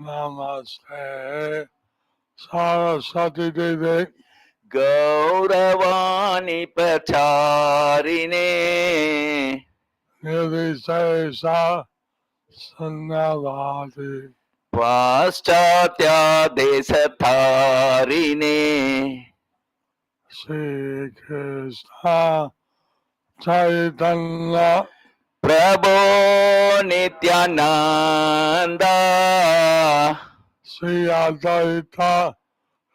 Namaste Saraswati Devi Gauravani Pacharine Nirvisesa Sannavati Paschatya Desatharine Sri Krishna Chaitanya Prabhu Nityananda Sri Advaita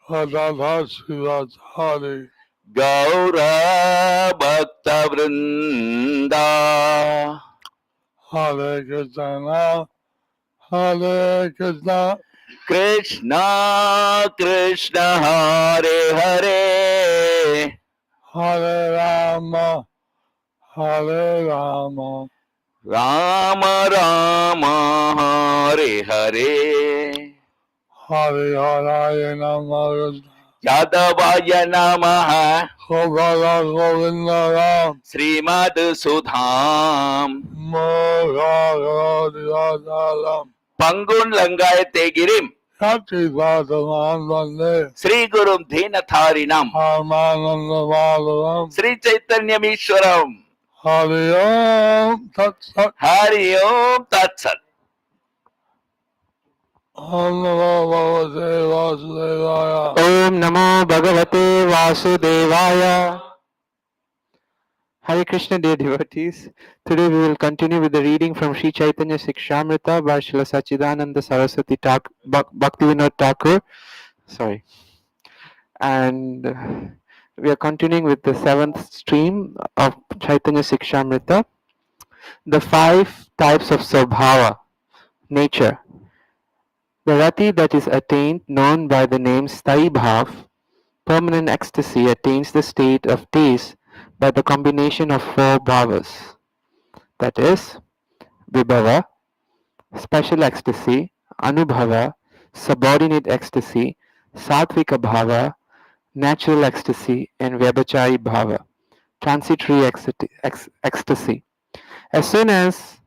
Radha Sivachari Gaura Bhakta Vrinda Hare Krishna Hare Krishna Krishna Krishna Hare Hare Hare Rama Hare Rama Rama Rama Hare Hare Hare Hare Namah Yadavaya Namaha Govinda Govinda Ram Srimad Sudham Mogaram Pangun Langayate Girim Yati Vadaman Vande Sri Gurum Dhinatharinam Paramananda Vadaram Sri Chaitanya Mishwaram Hari Om Tat Sat Hari Om Tat Sat Om Namo Bhagavate Vasudevaya Om Namo Bhagavate Vasudevaya. Hare Krishna, dear devotees. Today we will continue with the reading from Sri Chaitanya Sikshamrita by Srila Sachidananda Saraswati Bhaktivinoda Thakur. Sorry. And we are continuing with the seventh stream of Chaitanya Sikshamrita. The 5 types of Swabhava, nature. The rati that is attained, known by the name Sthai Bhav, permanent ecstasy, attains the state of taste by the combination of 4 bhavas, that is, vibhava, special ecstasy, anubhava, subordinate ecstasy, sattvika bhava, natural ecstasy, and vyabhachari bhava, transitory ecstasy. As soon as,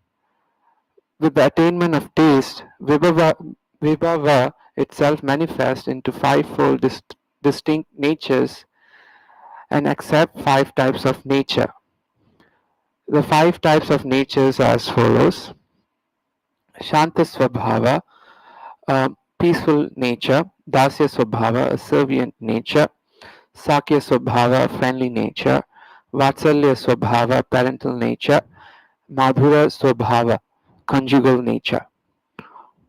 with the attainment of taste, vibhava itself manifests into 5-fold distinct natures and accept 5 types of nature. The 5 types of natures are as follows: Shanta Swabhava, peaceful nature; Dasya Swabhava, a servient nature; Sakya Swabhava, friendly nature; Vatsalya Swabhava, parental nature; Madhura Swabhava, conjugal nature.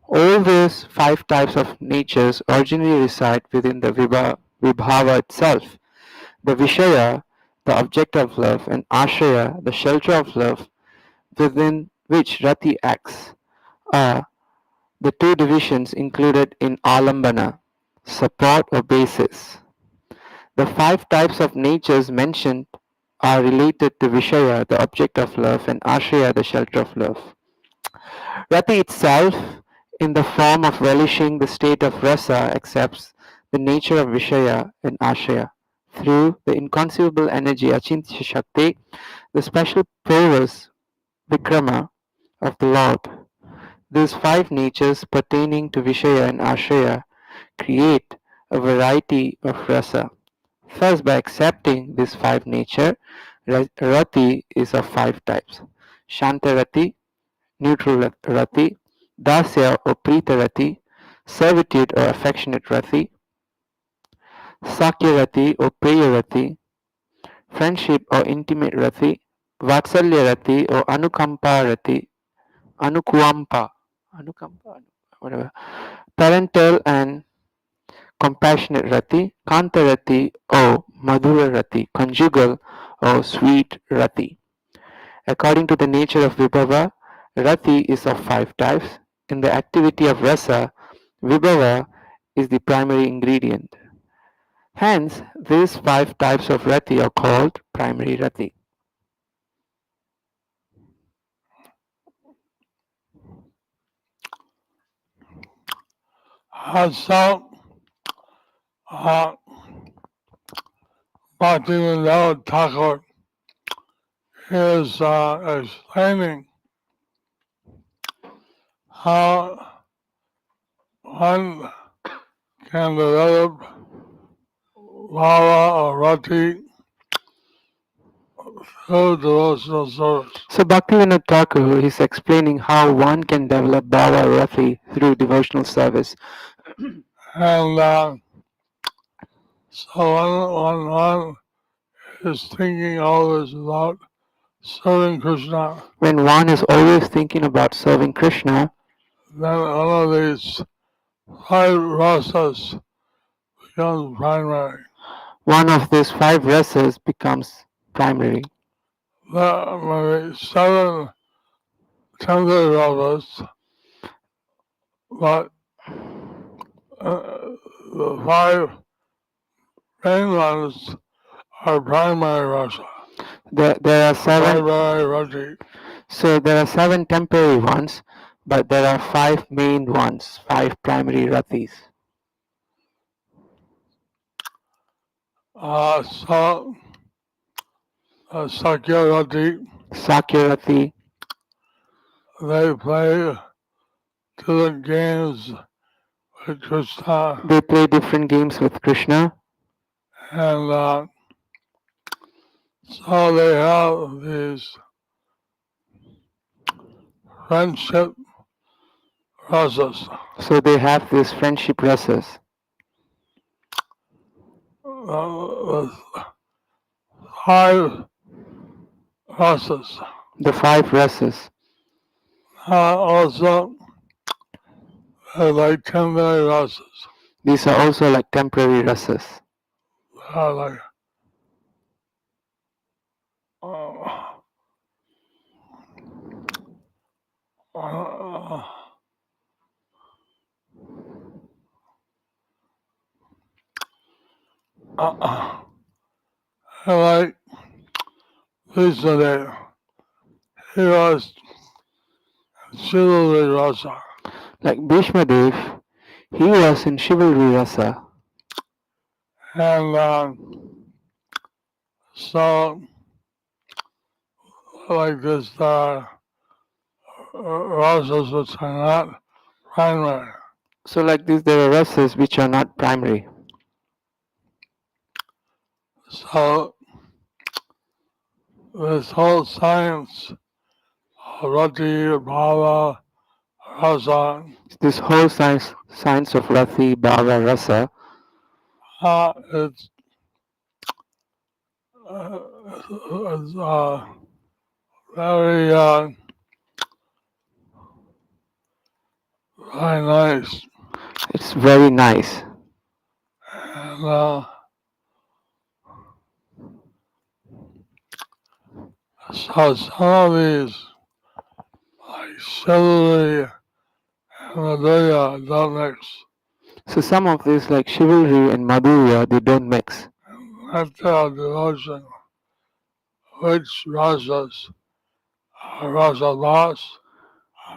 All these 5 types of natures originally reside within the Vibhava itself. The Vishaya, the object of love, and Ashraya, the shelter of love, within which Rati acts, are the 2 divisions included in Alambana, support or basis. The 5 types of natures mentioned are related to Vishaya, the object of love, and Ashraya, the shelter of love. Rati itself, in the form of relishing the state of Rasa, accepts the nature of Vishaya and Ashraya. Through the inconceivable energy Achintya Shakti, the special prowess Vikrama of the Lord, these 5 natures pertaining to Vishaya and Ashraya create a variety of rasa. Thus, by accepting this 5 nature, rati is of 5 types: Shanta rati, neutral rati; Dasya or Prita rati, servitude or affectionate rati; Sakya rati or Priya rati, friendship or intimate rati; Vatsalya rati or Anukampa rati, Anukampa, whatever, parental and compassionate rati; Kanta rati or Madhura rati, conjugal or sweet rati. According to the nature of vibhava, rati is of 5 types. In the activity of rasa, vibhava is the primary ingredient. Hence, these 5 types of rati are called primary rati. Hasa Bhaktivinoda Thakur is explaining how one can develop bhava or rati through devotional service. So Bhaktivinoda Thakur is explaining how one can develop bhava rati through devotional service. And so one is thinking always about serving Krishna, When one is always thinking about serving Krishna, then one of these five rasas becomes primary. one of these five rasas becomes primary. There are maybe seven temporary rasas, but the five main ones are primary rasa, There are seven. primary rati. So there are seven temporary ones, but there are five main ones, five primary ratis. So Sakya rati, Sakya rati, they play different games with Krishna, they play different games with Krishna, and so they have these friendship rasas. so they have these friendship rasas. With five rasas. The five rasas. Also, like temporary rasas. These are also like temporary rasas. Like uh, uh, like yesterday, he was chivalry rasa, Like Bhishma Dev, he was in chivalry rasa. and so like this rasas which are not primary. So like this, there are rasas which are not primary. So this whole science of rati, bhava, rasa, This whole science of rati, bhava, rasa, it's very very nice, it's very nice. and so some of these like chivalry and madhurya don't mix. So some of these like chivalry and madhurya, they don't mix. That's devotion, which rasas are rasa loss,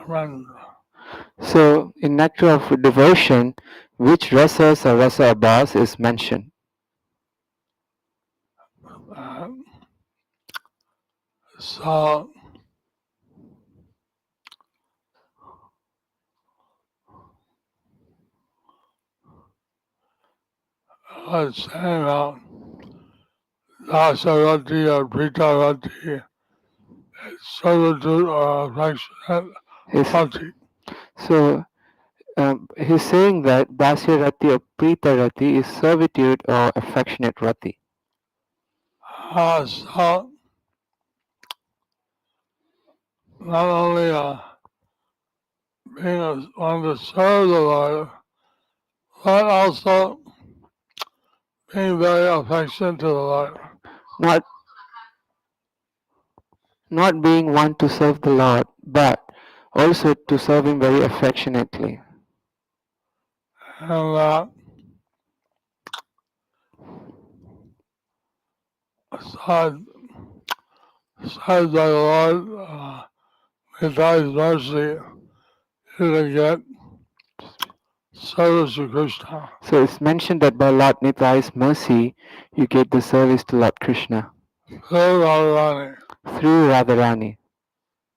and So in nectar of devotion, which rasas or rasa abhas is mentioned. so let's say about dasarati or pritarati, servitude or affectionate Is rati. so he's saying that dasya rati or prita rati is servitude or affectionate rati. So not only being one to serve the Lord, but also being very affectionate to the Lord. Not not being one to serve the Lord, but also to serve him very affectionately. And so said by the Lord, with His mercy, you can get service to Krishna. So it's mentioned that by Lord Nitai's mercy, you get the service to Lord Krishna Through Radharani, through Radharani.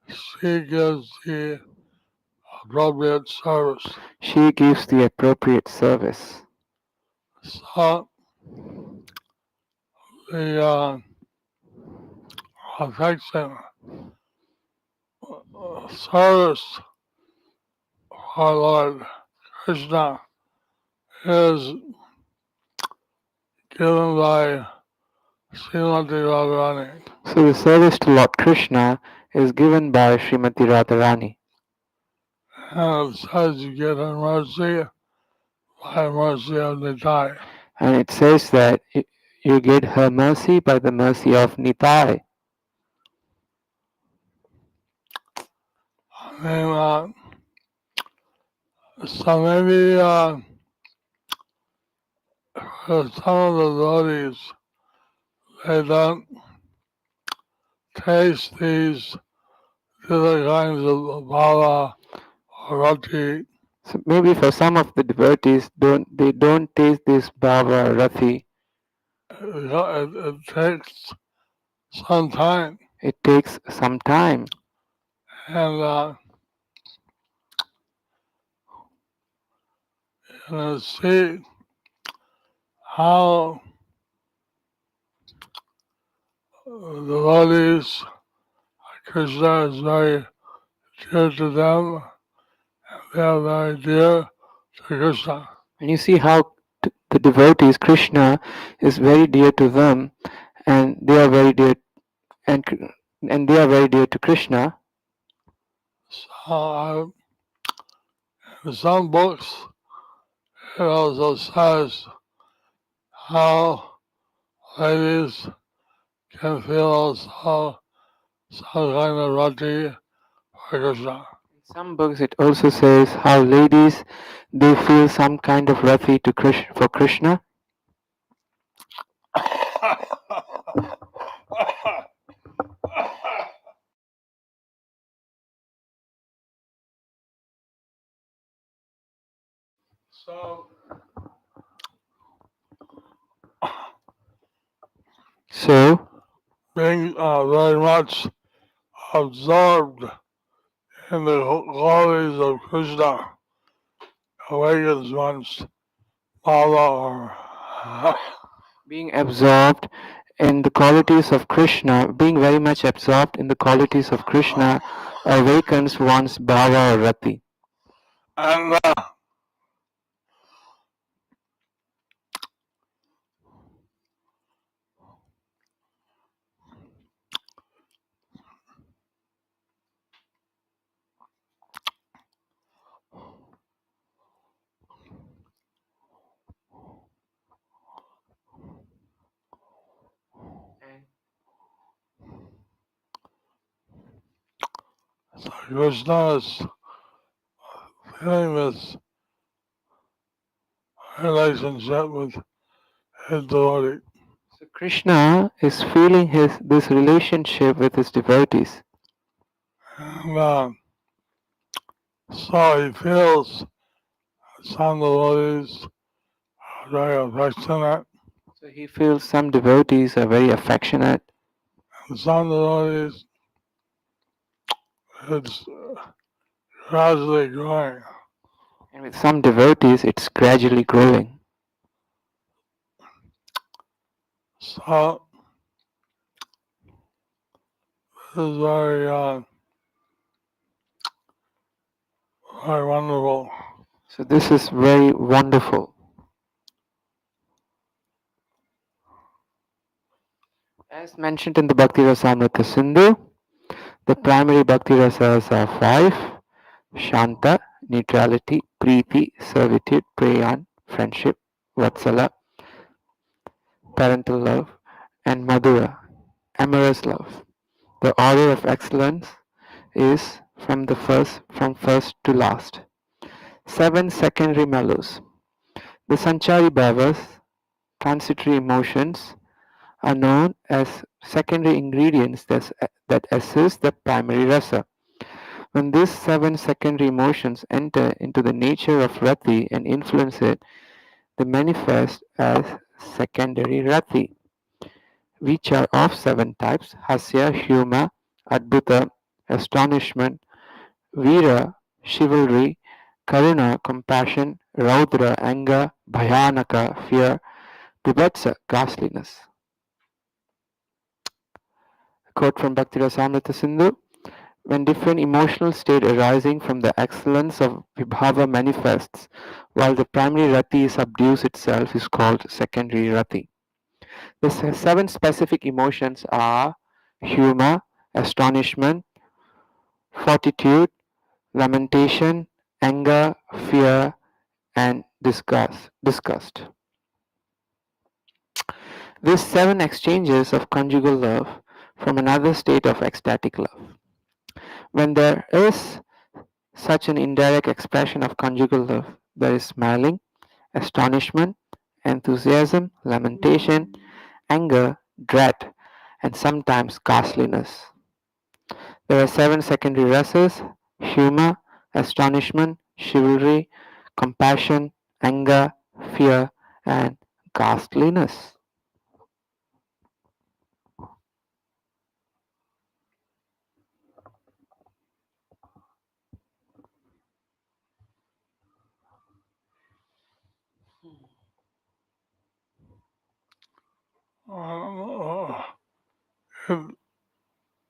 she gives the appropriate service. She gives the appropriate service. So the affection service for Lord Krishna is given by Srimati Radharani. So the service to Lord Krishna is given by Srimati Radharani. And it says you get her mercy by mercy of Nitai. And it says that you get her mercy by the mercy of Nitai. I mean, so maybe for some of the devotees, they don't taste these different kinds of bhava or rati. So maybe for some of the devotees, they don't taste this bhava or rati. It takes some time. It takes some time. And see how devotees, Krishna is very dear to them, and they are very dear to Krishna. And you see how the devotees, Krishna, is very dear to them, and they are very dear, and they are very dear to Krishna. So in some books, it also says how ladies can feel some kind of rati for Krishna. In some books, it also says how ladies they feel some kind of rati to for Krishna. So, being very much absorbed in the qualities of Krishna awakens one's bhava or being absorbed in the qualities of Krishna, being very much absorbed in the qualities of Krishna, awakens one's bhava or rati. and so Krishna is feeling this relationship with his devotee. So Krishna is feeling this relationship with his devotees. And so he feels some devotees are very affectionate, So he feels some devotees are very affectionate, and some devotees it's gradually growing. and with some devotees it's gradually growing. So this is very wonderful. So this is very wonderful. As mentioned in the Bhakti Rasamrita Sindhu, the primary Bhakti Rasas are 5: Shanta, neutrality; Preeti, servitude; Preyan, friendship; Vatsala, parental love; and Madhura, amorous love. The order of excellence is from first to last. 7 secondary mellows. The Sanchari Bhavas, transitory emotions, are known as secondary ingredients that assist the primary rasa. When these 7 secondary emotions enter into the nature of rati and influence it, they manifest as secondary rati, which are of 7 types: hasya, humor, adbhuta, astonishment, vira, chivalry, karuna, compassion, raudra, anger, bhayanaka, fear, bibhatsa, ghastliness. Quote from Bhaktirasamrita Sindhu. When different emotional state arising from the excellence of vibhava manifests, while the primary rati subdues itself, is called secondary rati. The seven specific emotions are humor, astonishment, fortitude, lamentation, anger, fear, and disgust. These seven exchanges of conjugal love from another state of ecstatic love. When there is such an indirect expression of conjugal love, there is smiling, astonishment, enthusiasm, lamentation, anger, dread, and sometimes ghastliness. There are seven secondary rasas: humor, astonishment, chivalry, compassion, anger, fear, and ghastliness. Uh, it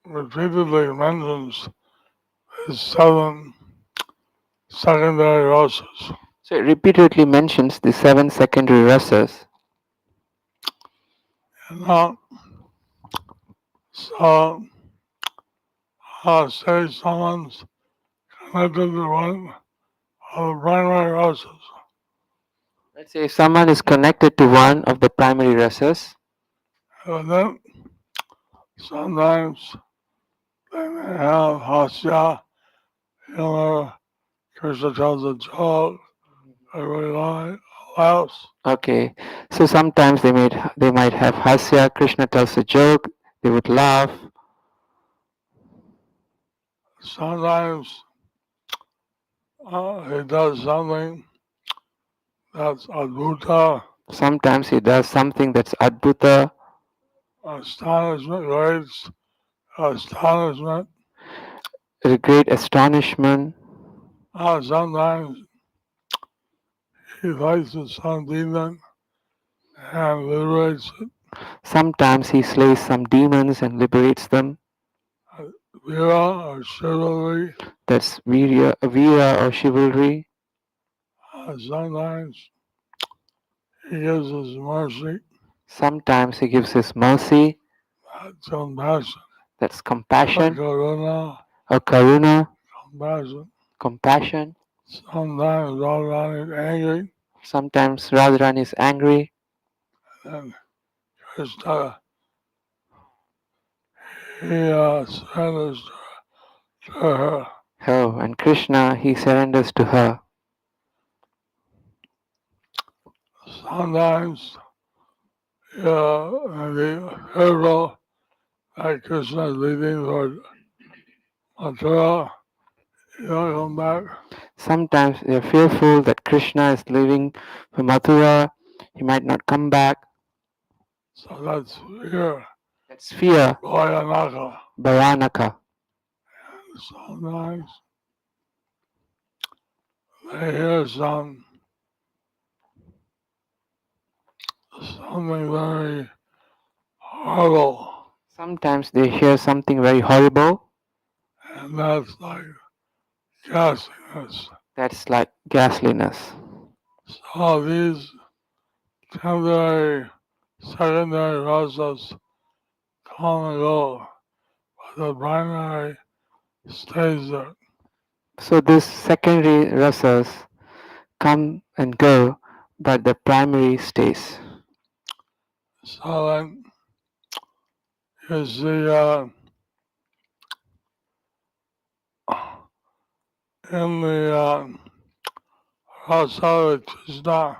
repeatedly mentions the seven secondary rasas. So it repeatedly mentions the seven secondary rasas. And so, say someone's connected to one of the primary rasas, Let's say if someone is connected to one of the primary rasas, and then sometimes they may have hasya, humor, Krishna tells a joke, everybody laughs. okay, so sometimes they might have hasya, Krishna tells a joke, they would laugh. Sometimes he does something that's adbhuta, Sometimes he does something that's adbhuta, astonishment, raise astonishment. a great astonishment. Sometimes he faces some demon and liberates it. Sometimes he slays some demons and liberates them. Vira or chivalry. That's Veera or chivalry. Sometimes he gives his mercy, Sometimes he gives his mercy. that's compassion. That's compassion Karuna, or karuna, compassion. compassion. Sometimes Radharani is angry Sometimes Radharani is angry, and Krishna, he surrenders to her. oh, and Krishna, he surrenders to her. Sometimes the hero that Krishna is leading toward Mathura, he don't come back. Sometimes they are fearful that Krishna is leaving for Mathura, he might not come back. So that's fear, That's fear, Bhayanaka. Bhayanaka. Sometimes they hear something very horrible, Sometimes they hear something very horrible, and that's like ghastliness. that's like ghastliness. So these temporary, secondary rasas come and go, but the primary stays there. So these secondary rasas come and go, but the primary stays. So then you see in the rasa of Krishna,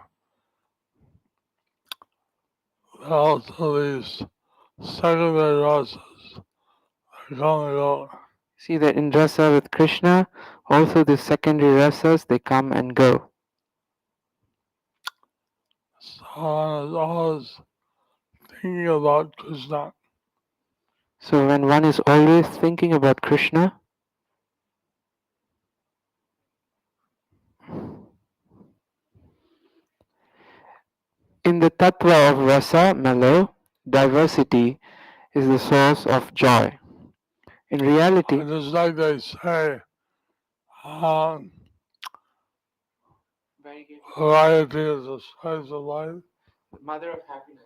also these secondary rasas they come and go. See that in rasa with Krishna, also the secondary rasas, they come and go. So one is always thinking about Krishna. So when one is always thinking about Krishna, In the tattva of rasa, mellow, diversity is the source of joy. In reality, just like they say, um, variety is the spice of life. mother of happiness.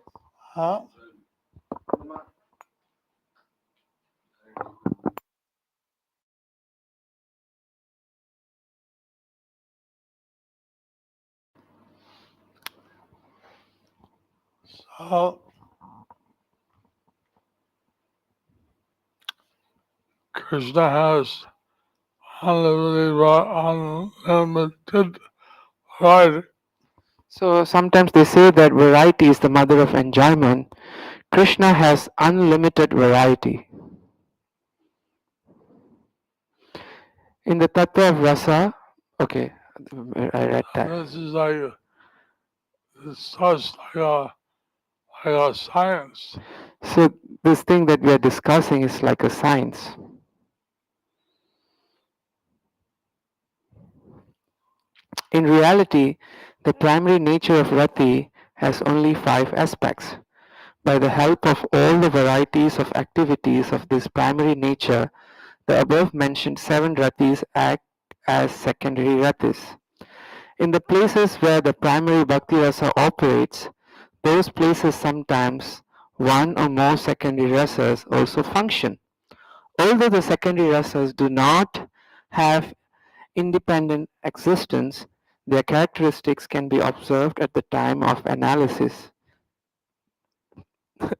Huh? So Krishna has unlimited variety. So sometimes they say that variety is the mother of enjoyment. Krishna has unlimited variety. In the tattva of rasa, okay, I read that. This is like it's such like a science. So this thing that we are discussing is like a science. In reality, the primary nature of rati has only 5 aspects. By the help of all the varieties of activities of this primary nature, the above mentioned 7 ratis act as secondary ratis. In the places where the primary bhakti rasa operates, those places sometimes one or more secondary rasas also function. Although the secondary rasas do not have independent existence, their characteristics can be observed at the time of analysis.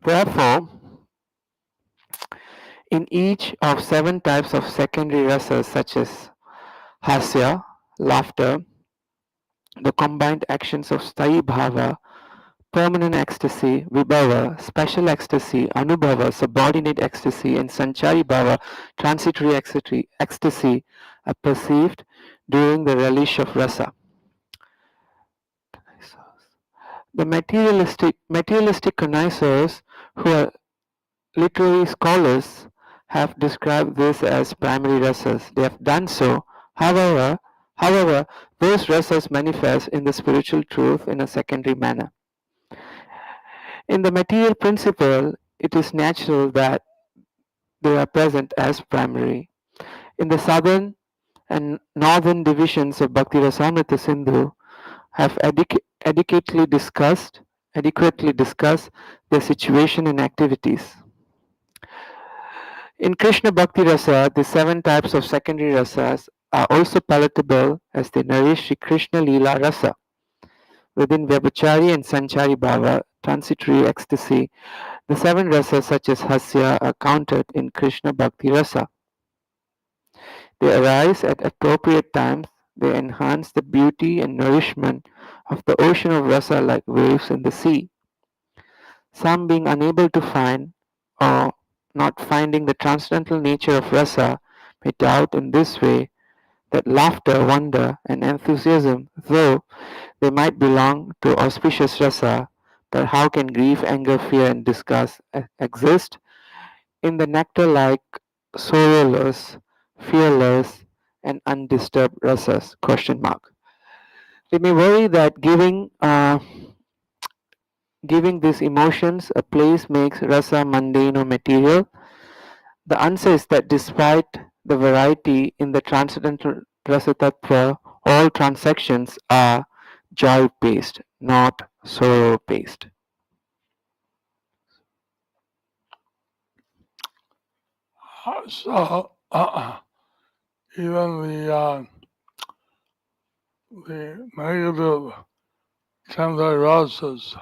Therefore, in each of 7 types of secondary rasas such as hasya, laughter, the combined actions of sthayi bhava, permanent ecstasy, vibhava, special ecstasy, anubhava, subordinate ecstasy, and sanchari bhava, transitory ecstasy, are perceived during the relish of rasa. The materialistic connoisseurs, who are literary scholars, have described this as primary rasas. They have done so. However, those rasas manifest in the spiritual truth in a secondary manner. In the material principle, it is natural that they are present as primary. In the southern and northern divisions of Bhakti Rasamrita Sindhu have adequately discussed their situation and activities. In Krishna Bhakti Rasa, the 7 types of secondary rasas are also palatable as they nourish Sri Krishna Leela Rasa. Within Vyabhachari and Sanchari Bhava, transitory ecstasy, the 7 rasas such as Hasya are counted in Krishna Bhakti Rasa. They arise at appropriate times, they enhance the beauty and nourishment of the ocean of rasa like waves in the sea. Some being unable to find or not finding the transcendental nature of rasa may doubt in this way that laughter, wonder, and enthusiasm, though they might belong to auspicious rasa, but how can grief, anger, fear, and disgust exist in the nectar-like, sorrowless, fearless, and undisturbed rasas? Question mark. They may worry that giving these emotions a place makes rasa mundane or material. The answer is that despite the variety in the transcendental rasa tattva, all transactions are joy-based, not sorrow-based. So even the negative rasas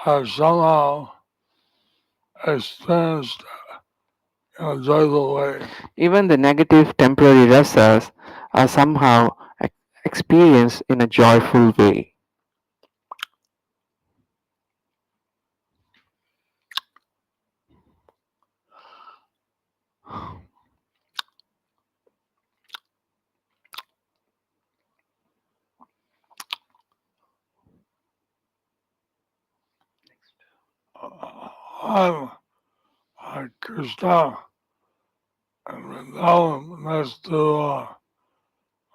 are somehow experienced in a joyful way. Even the negative temporary rasas are somehow experienced in a joyful way. I'm Krishna and Vrindavan next to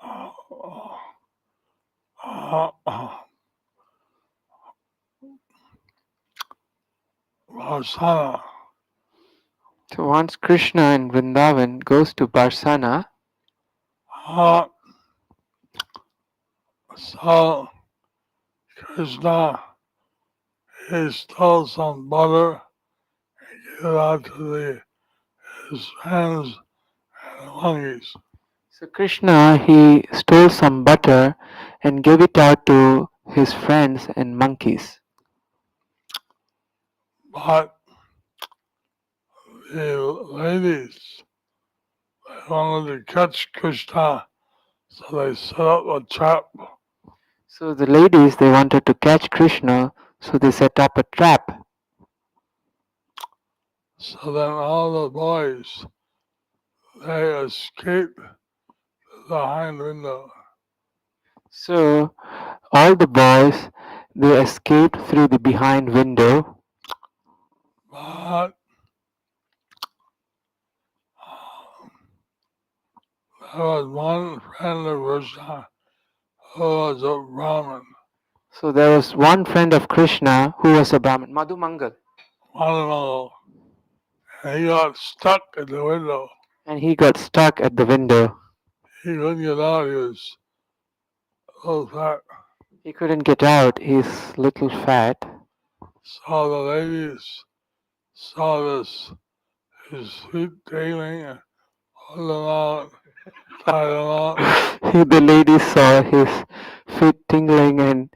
uh, uh, Varsana. So once Krishna in Vrindavan goes to Barsana, Uh, so Krishna, he stole some butter and gave it out to his friends and the monkeys. so Krishna he stole some butter and gave it out to his friends and monkeys. But the ladies, they wanted to catch Krishna, so they set up a trap. So the ladies they wanted to catch Krishna, so they set up a trap. So then all the boys, they escaped the hind window. So all the boys they escaped through the behind window, But there was one friend of Krishna who was a Brahmin. so there was one friend of Krishna who was a Brahmin, Madhumangal, One and he got stuck at the window. and he got stuck at the window. He couldn't get out. He was so fat. He couldn't get out. He's little fat. So the ladies saw his feet dangling and pulled him out, tied him up. The ladies saw his feet tingling and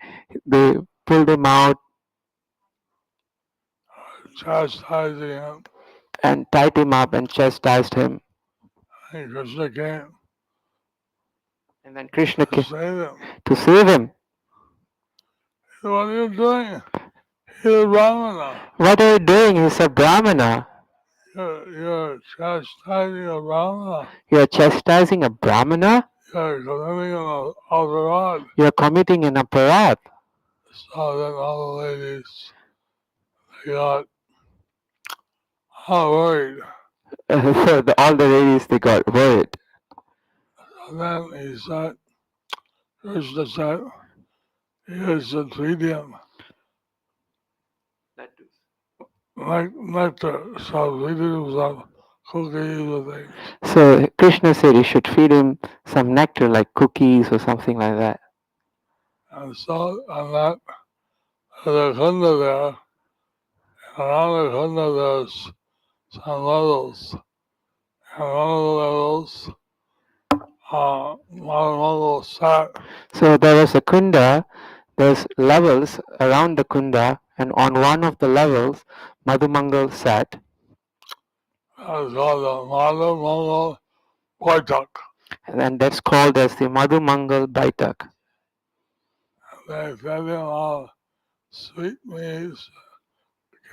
they pulled him out Chastising him. and tied him up and chastised him. And Krishna came And then Krishna to came save him. to save him. What are you doing? He's a Brahmana. What are you doing? He's a Brahmana. You're chastising a Brahmana. You're chastising a Brahmana? You're committing an aparad. You're committing an aparadh. So then all the ladies, they got all worried. So all the ladies they got worried. And then he said, Krishna said, you should feed him nectar. So feed him some cookies and things. So Krishna said you should feed him some nectar like cookies or something like that. And so on that, there's a kunda there, and around the kunda there's some levels. And one of the levels, one sat. So there was a kunda, there's levels around the kunda, and on one of the levels, Madhumangal sat. That was called the Madhu Mangal Baitak. And that's called as the Madhumangal Baitak. They fed him all sweet meats,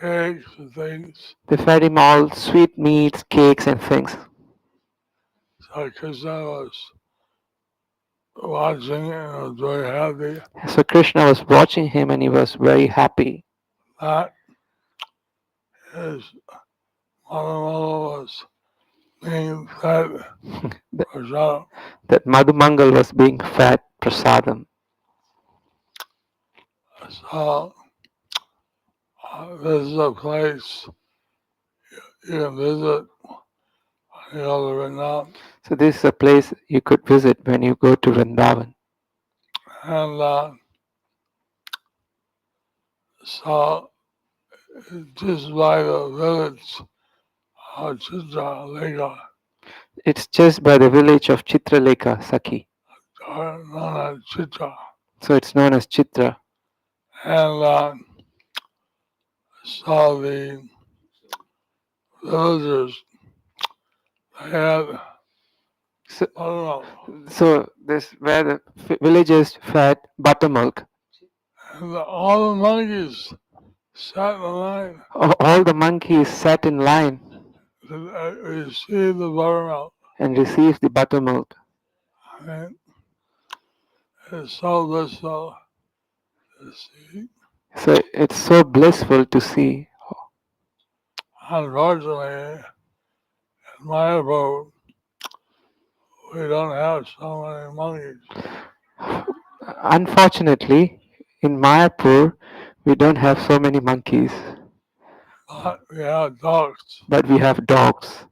cakes, and things. They fed him all sweet meats, cakes, and things. So Krishna was watching and was very happy So Krishna was watching him and he was very happy that his mother was being fed prasadam. that Madhumangal was being fed prasadam. So this is a place you can visit when you go to Vrindavan. So this is a place you could visit when you go to Vrindavan. And so just by the village of Chitraleka, It's just by the village of Chitraleka, Sakhi. or known as Chitra. So it's known as Chitra. And so the villagers, they had, So, I don't know, so this where the villagers fed buttermilk. and all the monkeys sat in line All the monkeys sat in line to receive the buttermilk. and received the buttermilk. I mean, it's so blissful to see. So it's so blissful to see. Unfortunately, in my abode, we don't have so many monkeys. Unfortunately, in Mayapur, we don't have so many monkeys. but we have dogs. but we have dogs.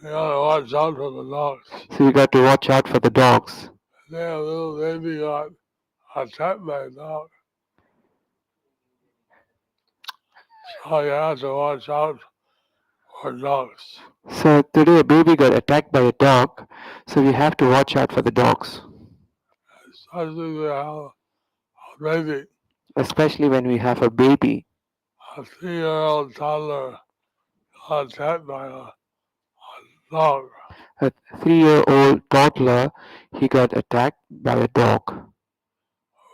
You gotta watch out for the dogs. So we got to watch out for the dogs. Then a little baby got attacked by a dog. So you have to watch out for dogs. So today a baby got attacked by a dog, so we have to watch out for the dogs, Especially if you have a baby, especially when we have a baby. a 3-year-old toddler got attacked by a dog. A 3-year-old toddler, he got attacked by a dog.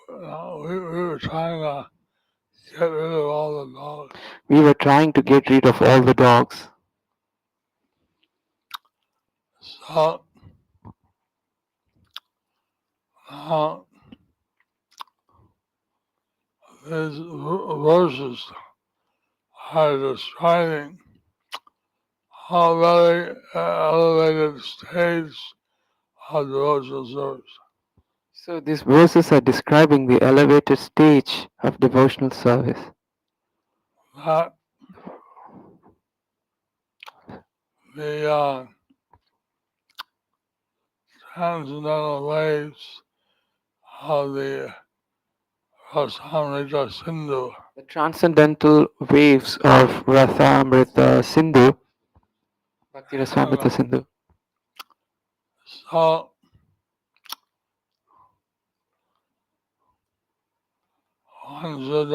We were trying to get rid of all the dogs. We were trying to get rid of all the dogs. So now these verses are describing how very elevated stage of devotional service. So these verses are describing the elevated stage of devotional service. That the transcendental waves of the Rasamrita Sindhu The transcendental waves of Rasamrita Sindhu, Bhakti Rasamrita Sindhu. So one should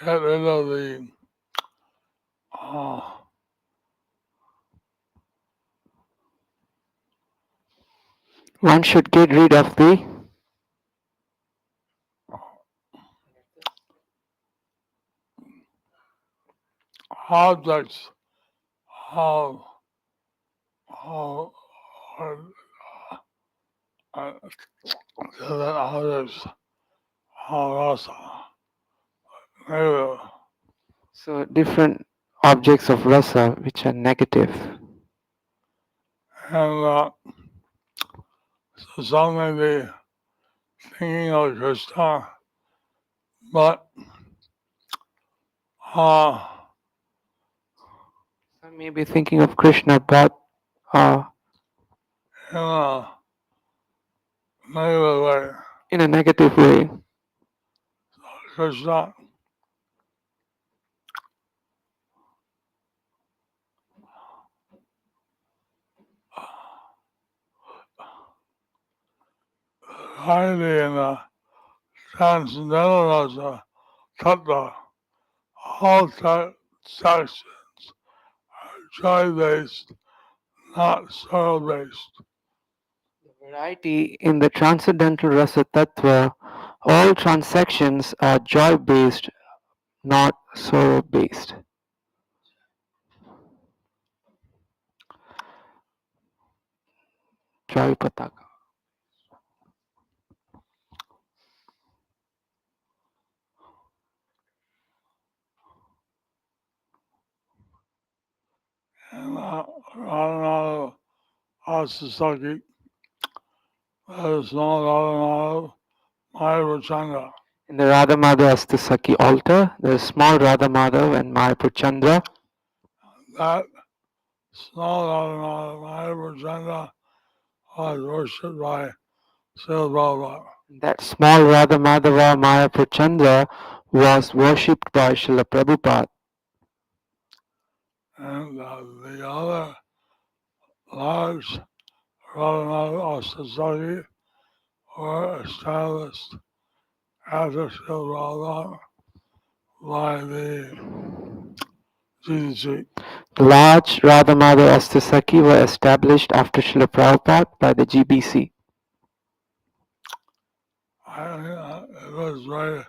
get rid of the One should get rid of the objects of of the objects of rasa. Maybe so different objects of rasa which are negative. and so some may be thinking of Krishna, but Some may be thinking of Krishna, but in a negative way. in a negative way. Krishna highly in the transcendental rasa tattva, all sections are joy-based, not sorrow-based. The variety in the transcendental rasa tattva, all transactions are joy based, not sorrow based. Joy pataka. And Radhanath Asasaki, that is not Radhanath Maya Prachanda. In the Radha Madhava Astasaki altar, there is small Radha Madhava and Mayapur Chandra. That small Radhanath Maya Prachanda was worshipped by Srila Prabhupada. That small Radha Madhava Mayapur Chandra was worshipped by Srila Prabhupada. And the other large Radhanath Asasaki were established after Srila Prabhupada by the GDC. The large Radha Madhava Astasaki were established after Srila Prabhupada by the GBC. It was very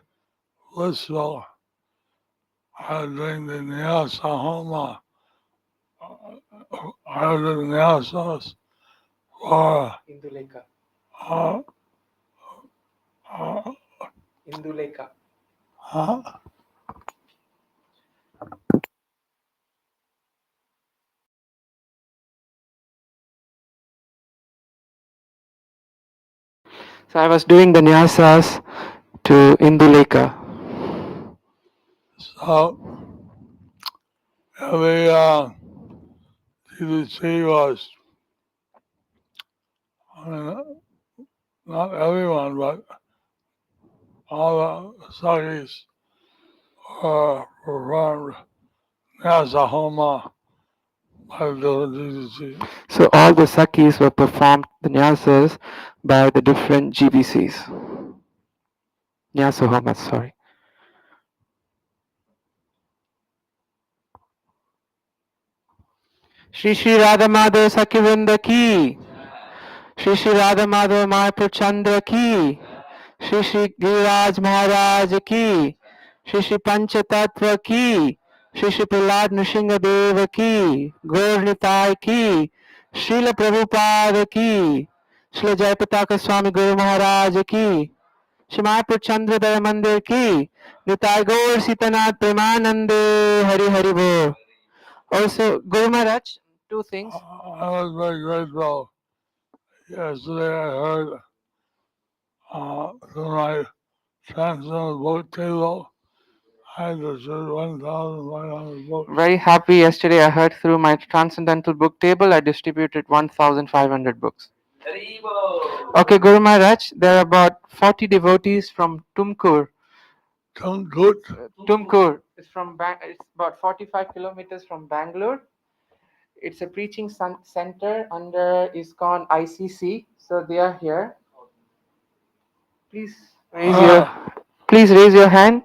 blissful doing the Nyasa Homa. I did the Nyasas for uh, Induleka. huh? So I was doing the nyasas to Induleka. So every DVC was, I mean, not everyone, but all the Sakis performed Nyasa Homa by the DVC. So all the Sakis were performed the nyasas by the different GBCs. Nyasa homas, sorry. Shri Shri Radha Madhav Sakivrinda ki. Shri Shri Radha Madhav Mayapur Chandra ki. Shri Shri Giriraj Maharaj ki. Shri Shri Pancha Tattva ki. Shri Shri Prahlad Nrsimha Deva ki. Gaur Nitai ki. Srila Prabhupada ki. Srila Jayapataka Swami Guru Maharaj ki. Shri Mayapur Chandra Daya Mandir ki. Nitai Gaur Sitanath Premanande Hari Hari Bo. Also, Guru Maharaj, two things. I was very grateful. Yesterday I heard through my transcendental book table, I distributed 1,500 books. Very happy yesterday I heard through my transcendental book table I distributed 1,500 books. Okay, Guru Maharaj, there are about 40 devotees from Tumkur. Tumkur is from it's about 45 kilometers from Bangalore. It's a preaching center under ISKCON ICC. So they are here. Please raise your hand.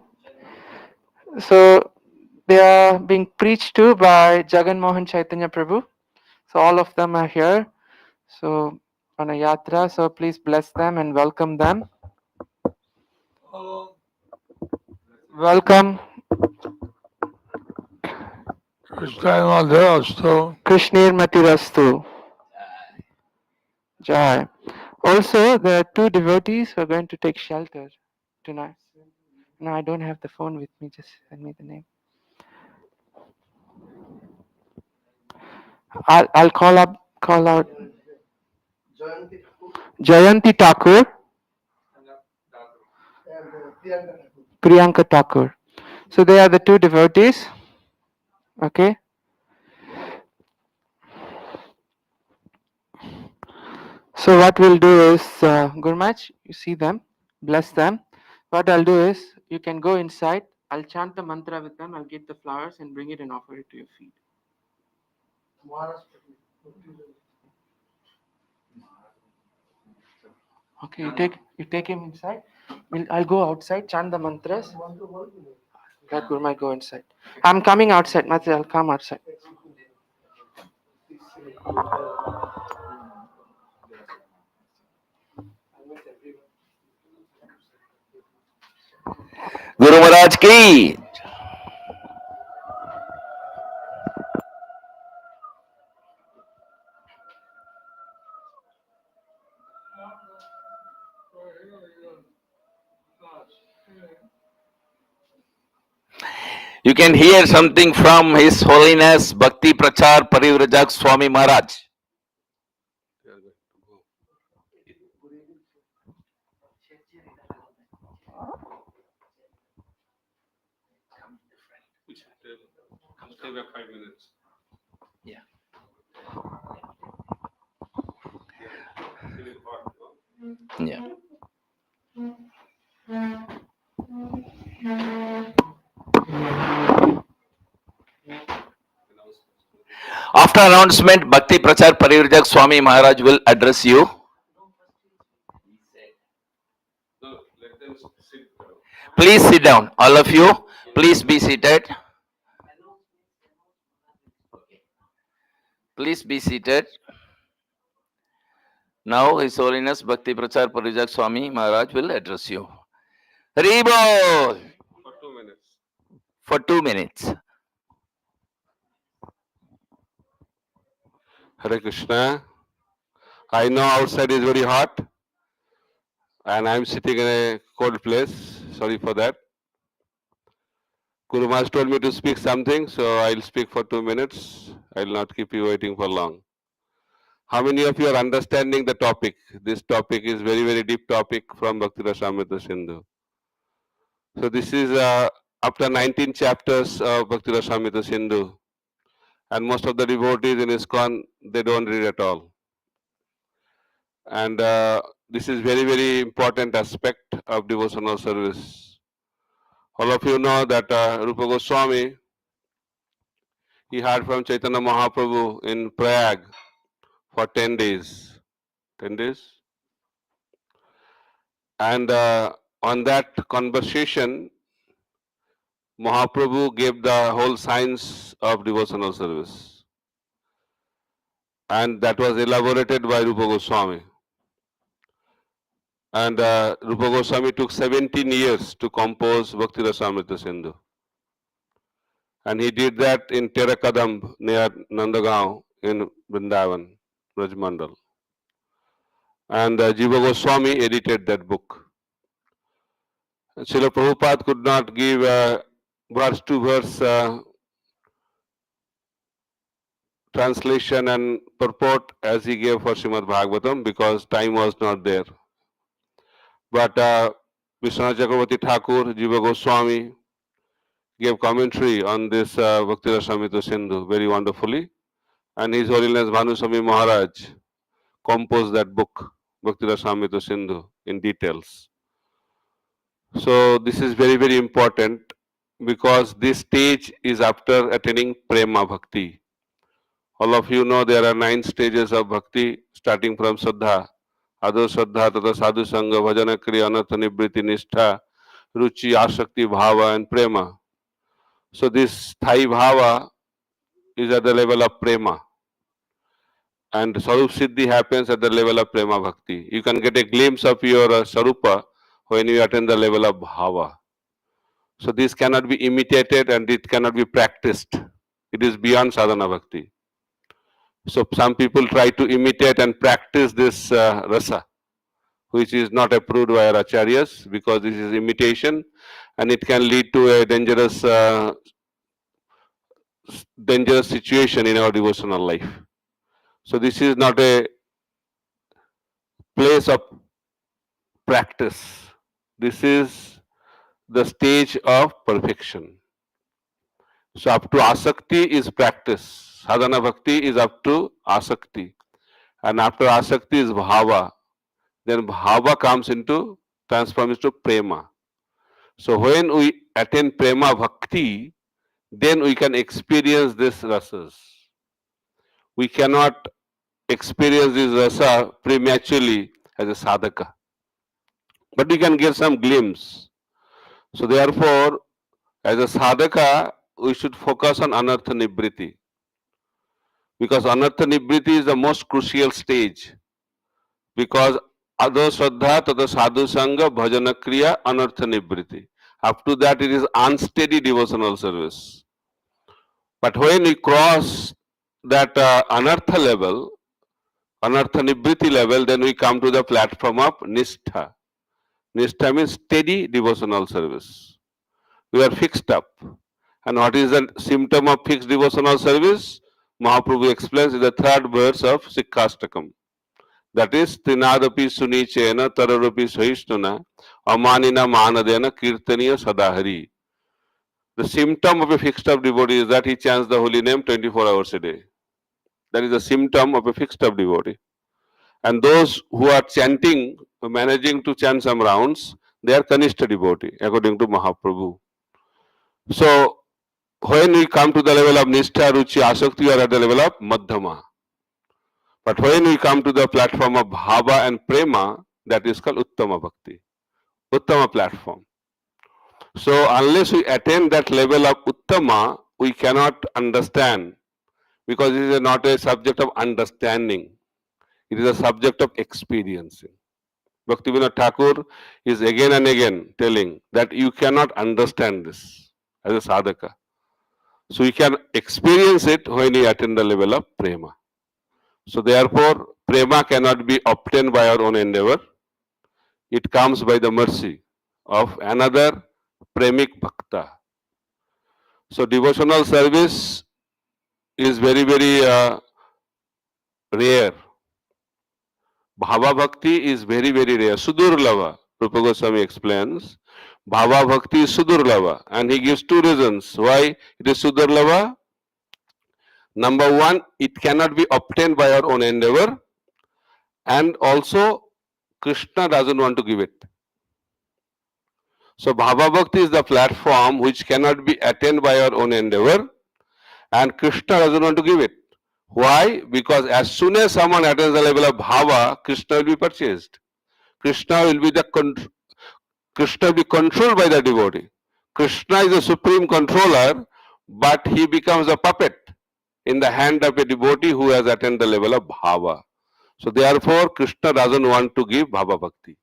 So they are being preached to by Jagan Mohan Chaitanya Prabhu. So all of them are here. So on a yatra. So please bless them and welcome them. Welcome. Krishnir Matirastu. Jai. Also, there are two devotees who are going to take shelter tonight. No, I don't have the phone with me. Just send me the name. I'll call out Jayanti Thakur, Priyanka Thakur. So they are the two devotees. Okay. So what we'll do is, Gurmach, you see them, bless them. What I'll do is, you can go inside. I'll chant the mantra with them. I'll get the flowers and bring it and offer it to your feet. Okay, you take him inside. I'll go outside, chant the mantras. Let Gurmach go inside. I'm coming outside, Matra. I'll come outside. Guru Maharaj ki. You can hear something from His Holiness Bhakti Prachar Parivrajak Swami Maharaj. Stay back 5 minutes. Yeah. Yeah. After announcement, Bhakti Prachar Parivrajak Swami Maharaj will address you. No, let them sit down. Please sit down, all of you. Please be seated. Please be seated. Now His Holiness Bhakti Prachar Parivrajak Swami Maharaj will address you. Hari Bol! For 2 minutes. For 2 minutes. Hare Krishna. I know outside is very hot and I'm sitting in a cold place. Sorry for that. Guru Maharaj told me to speak something, so I'll speak for 2 minutes. I'll not keep you waiting for long. How many of you are understanding the topic? This topic is very, very deep topic from Bhakti Rasamrita Sindhu. So this is after 19 chapters of Bhakti Rasamrita Sindhu, and most of the devotees in ISKCON, they don't read at all. And this is very, very important aspect of devotional service. All of you know that Rupa Goswami, he heard from Chaitanya Mahaprabhu in Prayag for 10 days. 10 days? And on that conversation, Mahaprabhu gave the whole science of devotional service. And that was elaborated by Rupa Goswami. And Rupa Goswami took 17 years to compose Bhakti Rasamrita Sindhu. And he did that in Terakadam near Nandagaon in Vrindavan, Rajmandal. And Jiva Goswami edited that book. Srila Prabhupada could not give verse to verse translation and purport as he gave for Srimad Bhagavatam because time was not there. But Vishwanath Chakravarti Thakur, Jiva Goswami gave commentary on this Bhakti Rasamrita Sindhu very wonderfully. And His Holiness Bhanuswami Maharaj composed that book, Bhakti Rasamrita Sindhu, in details. So this is very, very important because this stage is after attaining Prema Bhakti. All of you know there are 9 stages of Bhakti starting from Saddha, Adho Saddha, Tata Sadhu Sangha, Bhajana Kriya, Anartha Nibriti, Nishtha, Ruchi, Asakti, Bhava and Prema. So this Thai Bhava is at the level of Prema. And Sarup Siddhi happens at the level of Prema Bhakti. You can get a glimpse of your Sarupa when you attain the level of Bhava. So this cannot be imitated and it cannot be practiced. It is beyond Sadhana Bhakti. So some people try to imitate and practice this Rasa, which is not approved by our acharyas because this is imitation and it can lead to a dangerous situation in our devotional life. So this is not a place of practice. This is the stage of perfection. So up to Asakti is practice. Sadhana Bhakti is up to Asakti. And after Asakti is Bhava. Then Bhava comes into, transforms to Prema. So when we attain Prema Bhakti, then we can experience this rasas. We cannot experience this rasa prematurely as a sadhaka. But we can get some glimpse. So therefore, as a sadhaka, we should focus on anartha nibriti. Because anartha nibriti is the most crucial stage. Because adho shraddha tata sadhu sangha bhajana kriya anartha nibriti. Up to that it is unsteady devotional service. But when we cross that anartha level, anartha nibriti level, then we come to the platform of nishtha. Nishtha means steady devotional service. We are fixed up. And what is the symptom of fixed devotional service? Mahaprabhu explains in the 3rd verse of Sikkastakam. That is, Trinadapi Sunichena Tararupi Sahishnuna Amanina Manadena Kirtaniya Sadahari. The symptom of a fixed up devotee is that he chants the holy name 24 hours a day. That is the symptom of a fixed up devotee. And those who are chanting, managing to chant some rounds, they are Kanishta devotee, according to Mahaprabhu. So, when we come to the level of Nishtha, Ruchi, Asakti, we are at the level of Madhyama. But when we come to the platform of Bhava and Prema, that is called Uttama Bhakti, Uttama platform. So, unless we attain that level of Uttama, we cannot understand, because it is not a subject of understanding, it is a subject of experiencing. Bhaktivinoda Thakur is again and again telling that you cannot understand this as a sadhaka. So you can experience it when you attain the level of prema. So therefore, prema cannot be obtained by our own endeavor. It comes by the mercy of another premik bhakta. So devotional service is very, very rare. Bhava bhakti is very, very rare. Sudurlava. Rupa Goswami explains, Bhava Bhakti is Sudurlava, and he gives two reasons why it is Sudurlava. Number one, it cannot be obtained by our own endeavor, and also Krishna doesn't want to give it. So Bhava Bhakti is the platform which cannot be attained by our own endeavor, and Krishna doesn't want to give it. Why? Because as soon as someone attains the level of Bhava, Krishna will be purchased. Krishna will be Krishna will be controlled by the devotee. Krishna is the supreme controller, but he becomes a puppet in the hand of a devotee who has attained the level of Bhava. So therefore, Krishna doesn't want to give Bhava Bhakti.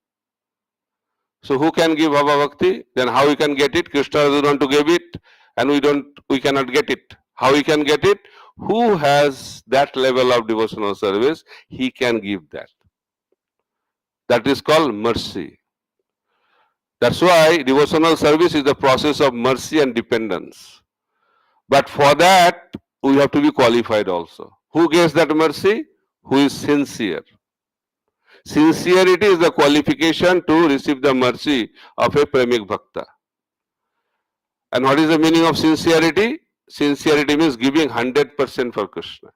So who can give Bhava Bhakti? Then how we can get it? Krishna doesn't want to give it, and we cannot get it. How we can get it? Who has that level of devotional service, he can give that. That is called mercy. That's why devotional service is the process of mercy and dependence. But for that, we have to be qualified also. Who gets that mercy? Who is sincere. Sincerity is the qualification to receive the mercy of a premik bhakta. And what is the meaning of sincerity? Sincerity means giving 100% for Krishna.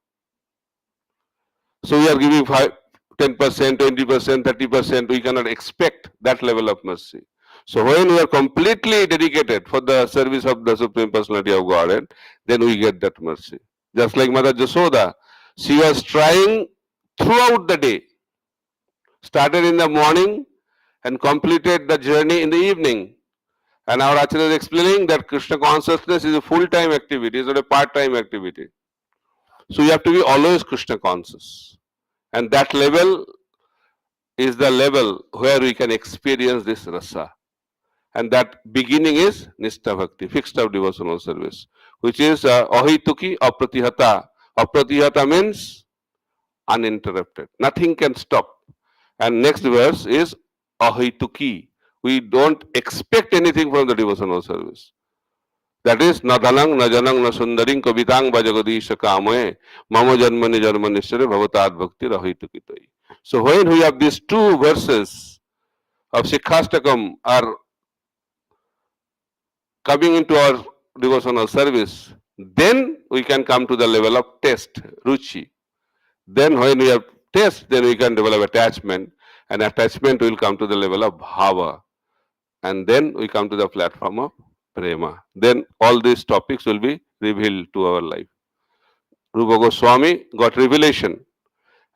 So we are giving 10%, 20%, 30%. We cannot expect that level of mercy. So when we are completely dedicated for the service of the Supreme Personality of Godhead, then we get that mercy. Just like Mother Jasoda, she was trying throughout the day. Started in the morning and completed the journey in the evening. And our Acharya is explaining that Krishna consciousness is a full-time activity, it's not a part-time activity. So you have to be always Krishna conscious. And that level is the level where we can experience this rasa. And that beginning is Nishtha Bhakti, fixed of devotional service, which is ahituki apratihata. Apratihata means uninterrupted. Nothing can stop. And next verse is ahituki. We don't expect anything from the devotional service. That is, na dhanang, na janang, na sundaring, kavitang vajagadisha kamaye, mama janmani janmanishare bhavatad bhakti rahitukitai. So when we have these two verses of Shikhastakam are coming into our devotional service, then we can come to the level of taste, ruchi. Then when we have taste, then we can develop attachment, and attachment will come to the level of bhava. And then we come to the platform of prema. Then all these topics will be revealed to our life. Rupa Goswami got revelation,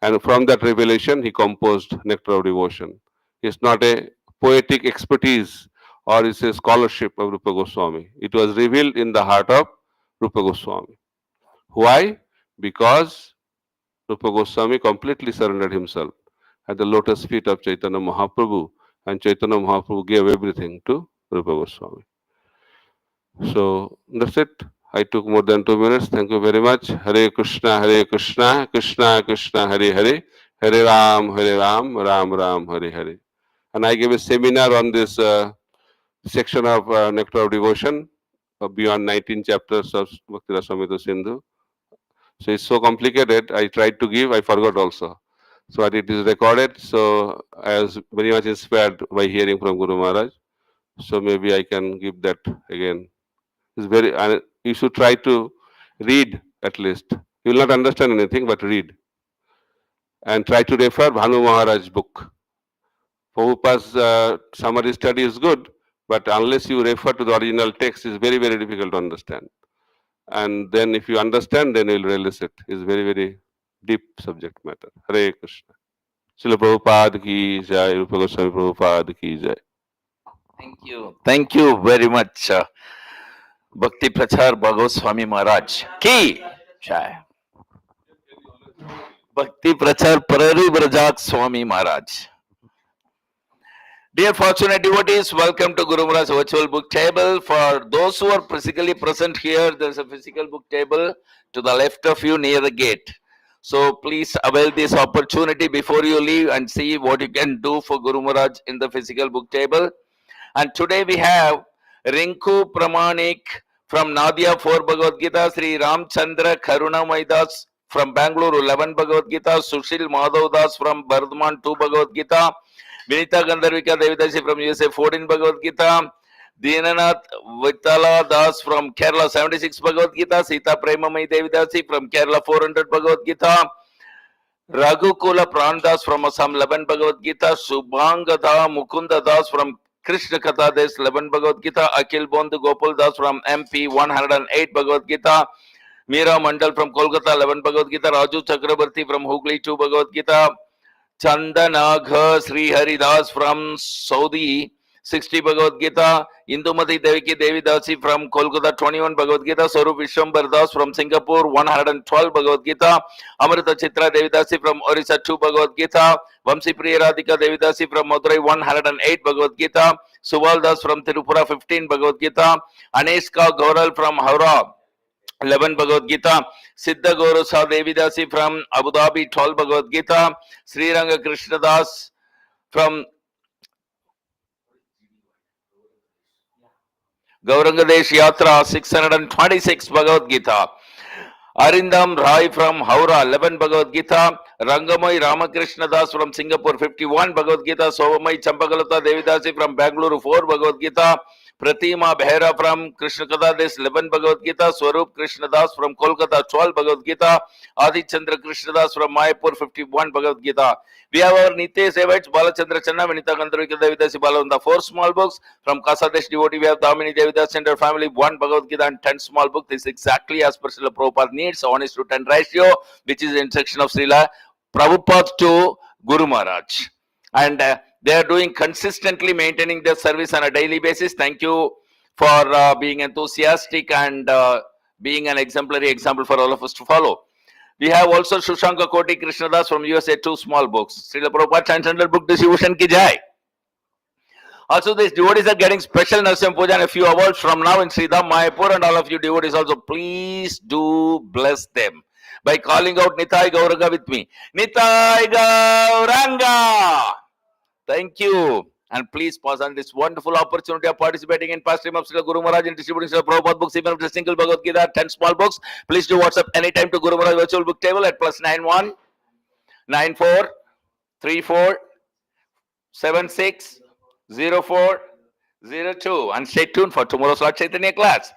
and from that revelation he composed Nectar of Devotion. It's not a poetic expertise or it's a scholarship of Rupa Goswami. It was revealed in the heart of Rupa Goswami. Why? Because Rupa Goswami completely surrendered himself at the lotus feet of Chaitanya Mahaprabhu, and Chaitanya Mahaprabhu gave everything to Rupa Goswami. So that's it. I took more than 2 minutes. Thank you very much. Hare Krishna, Krishna Krishna, Hare Hare, Hare Ram, Ram Ram, Hare Hare. And I gave a seminar on this section of Nectar of Devotion beyond 19 chapters of Bhakti Rasamrita Sindhu. So it's so complicated. I tried to give, I forgot also. So it is recorded. So I was very much inspired by hearing from Guru Maharaj. So maybe I can give that again. It's very. You should try to read at least. You will not understand anything, but read. And try to refer Bhanu Maharaj's book. Prabhupada's summary study is good, but unless you refer to the original text, it's very, very difficult to understand. And then if you understand, then you'll realize it. It's very, very deep subject matter. Hare Krishna. Srila Prabhupada ki jai, Rupa Goswami Prabhupada ki jai. Thank you. Thank you very much. Bhakti Prachar Bhagoswami Maharaj ki jai. Bhakti Prachar Parari Brajak Swami Maharaj. Dear fortunate devotees, welcome to Guru Maharaj's virtual book table. For those who are physically present here, there is a physical book table to the left of you near the gate. So please avail this opportunity before you leave and see what you can do for Guru Maharaj in the physical book table. And today we have Rinku Pramanik from Nadia 4 Bhagavad Gita, Sri Ramchandra Karunamaidas from Bangalore 11 Bhagavad Gita, Sushil Madhav Das from Bardhaman 2 Bhagavad Gita, Vinita Gandharvika Devidasi from USA 14 Bhagavad Gita. Dinanath Vitala Das from Kerala 76 Bhagavad Gita. Sita Premamai Devidasi from Kerala 400 Bhagavad Gita. Raghukula Prandas from Assam 11 Bhagavad Gita. Subhangada Mukunda Das from Krishna Katha Des 11 Bhagavad Gita. Akhil Bondu Gopal Das from MP 108 Bhagavad Gita. Meera Mandal from Kolkata 11 Bhagavad Gita. Raju Chakrabarti from Hooghly 2 Bhagavad Gita. Chandanagha Sri Haridas from Saudi 60 Bhagavad Gita. Indumati Devaki Devidasi from Kolkata 21 Bhagavad Gita. Swarup Vishwambar Das from Singapore 112 Bhagavad Gita. Amrita Chitra Devidasi from Orissa 2 Bhagavad Gita. Vamsi Priya Radhika Devidasi from Madurai 108 Bhagavad Gita. Suval Das from Tirupura 15 Bhagavad Gita. Aneska Goral from Howrah 11 Bhagavad Gita. Siddha Gorosa Devidasi from Abu Dhabi 12 Bhagavad Gita. Sri Ranga Krishna Das from Gaurangadesh Yatra 626 Bhagavad Gita. Arindam Rai from Howrah 11 Bhagavad Gita. Rangamai Ramakrishna Das from Singapore 51 Bhagavad Gita. Sovamai Champakalata Devidasi from Bangalore 4 Bhagavad Gita. Pratima Behera from Krishna Katha Des 11 Bhagavad Gita. Swarup Krishna Das from Kolkata 12 Bhagavad Gita. Adi Chandra Krishna Das from Mayapur 51 Bhagavad Gita. We have our Nitya Sevites, Balachandra Channa, Vinita Gandharvika Devidasi Balavanda 4 small books. From Kasadesh devotee we have Damini Devidas and her family 1 Bhagavad Gita and 10 small books. This is exactly as per Srila Prabhupada needs, 1:10 ratio, which is in section of Srila Prabhupada to Guru Maharaj. And they are doing consistently maintaining their service on a daily basis. Thank you for being enthusiastic and being an exemplary example for all of us to follow. We have also Shushanka Koti Krishnadas from USA, 2 small books. Srila Prabhupada Transcendental Book Distribution ki jai. Also, these devotees are getting special Narsimha Puja in a few hours from now in Sridham, Mayapur, and all of you devotees also, please do bless them by calling out Nitai Gauranga with me. Nitai Gauranga! Thank you. And please pass on this wonderful opportunity of participating in pastime of Srila Guru Maharaj in distributing Srila Prabhupada books, even if it's a single Bhagavad Gita, 10 small books. Please do WhatsApp anytime to Guru Maharaj virtual book table at +91 94 34 76 04 02. And stay tuned for tomorrow's Lord Chaitanya class.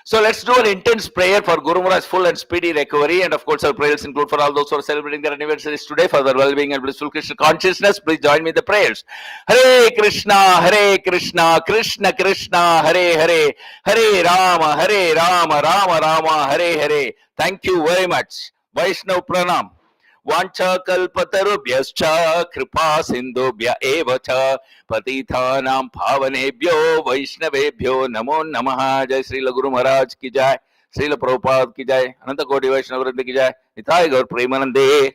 So let's do an intense prayer for Guru Maharaj's full and speedy recovery. And of course, our prayers include for all those who are celebrating their anniversaries today for their well-being and blissful Krishna consciousness. Please join me in the prayers. Hare Krishna, Krishna Krishna, Hare Hare, Hare Rama, Rama Rama, Hare Hare. Thank you very much. Vaishnav Pranam. Vancha kalpatarubhyascha kripa sindhubhya eva cha patithanam bhavanebhyo vaishnavebhyo namo namaha. Jai Srila Guru Maharaj ki jai, Srila Prabhupada ki jai, Ananta Koti Vaishnava Vrinda ki jai, Nitai Gaur Premanande.